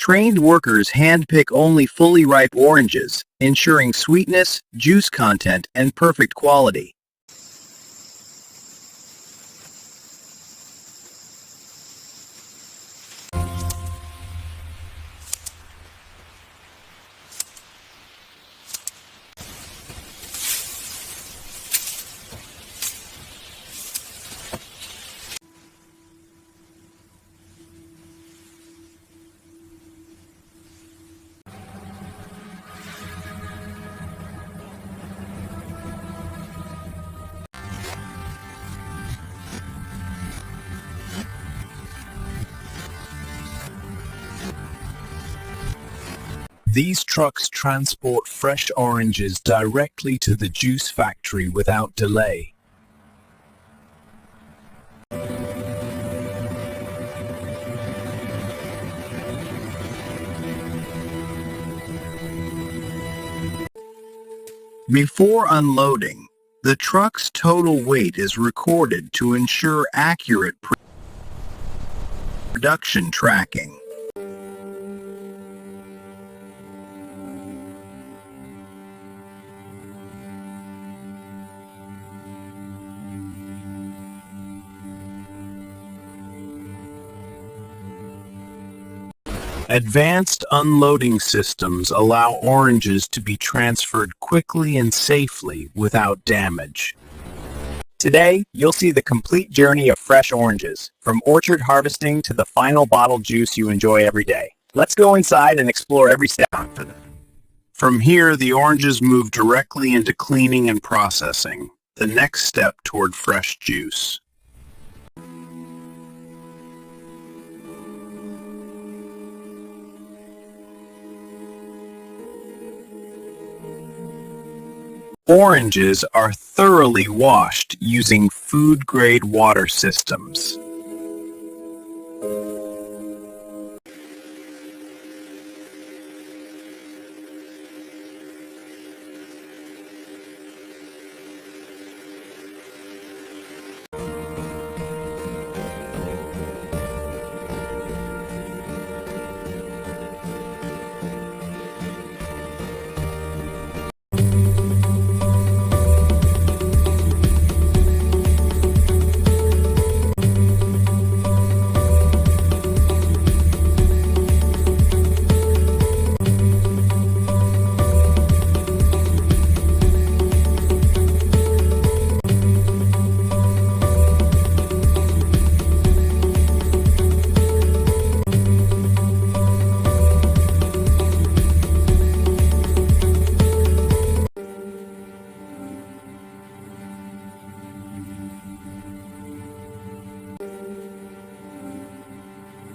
Trained workers handpick only fully ripe oranges, ensuring sweetness, juice content, and perfect quality. These trucks transport fresh oranges directly to the juice factory without delay. Before unloading, the truck's total weight is recorded to ensure accurate production tracking. Advanced unloading systems allow oranges to be transferred quickly and safely without damage. Today, you'll see the complete journey of fresh oranges, from orchard harvesting to the final bottled juice you enjoy every day. Let's go inside and explore every step. From here, the oranges move directly into cleaning and processing, the next step toward fresh juice. Oranges are thoroughly washed using food-grade water systems.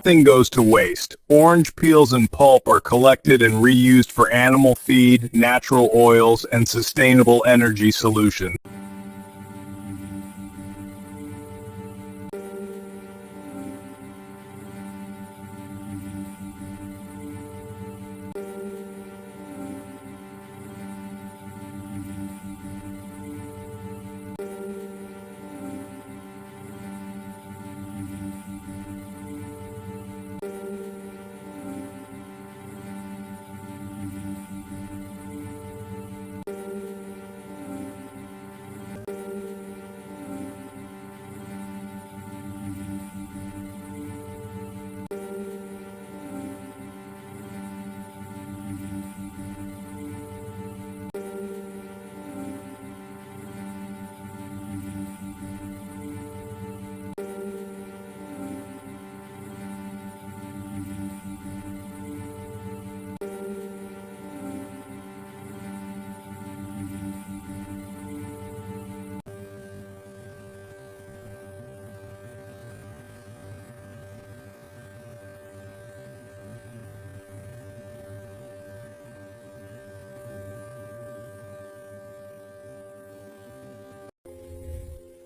Nothing goes to waste. Orange peels and pulp are collected and reused for animal feed, natural oils, and sustainable energy solutions.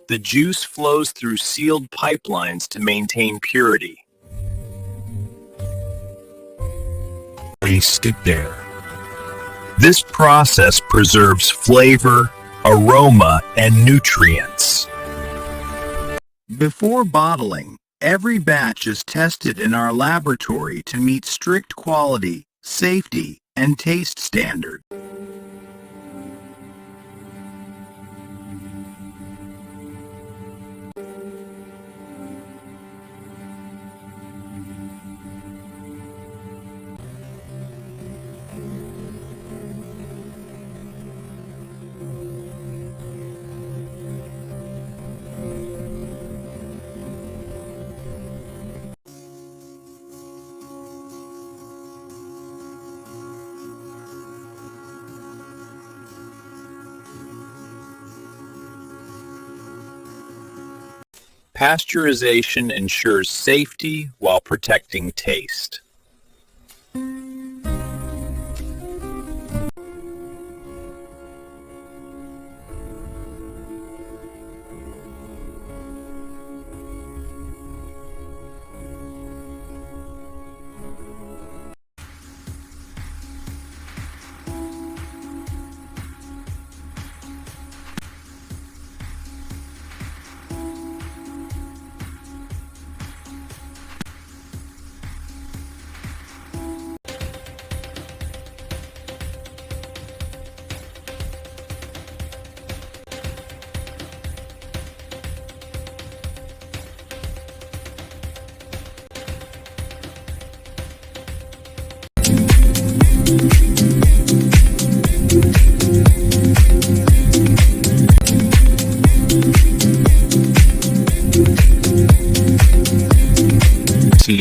The juice flows through sealed pipelines to maintain purity. Taste it there. This process preserves flavor, aroma, and nutrients. Before bottling, Every batch is tested in our laboratory to meet strict quality, safety, and taste standards. Pasteurization ensures safety while protecting taste.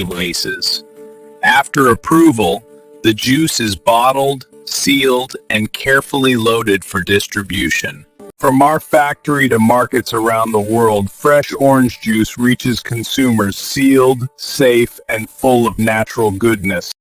Races. After approval, the juice is bottled, sealed, and carefully loaded for distribution. From our factory to markets around the world, fresh orange juice reaches consumers sealed, safe, and full of natural goodness.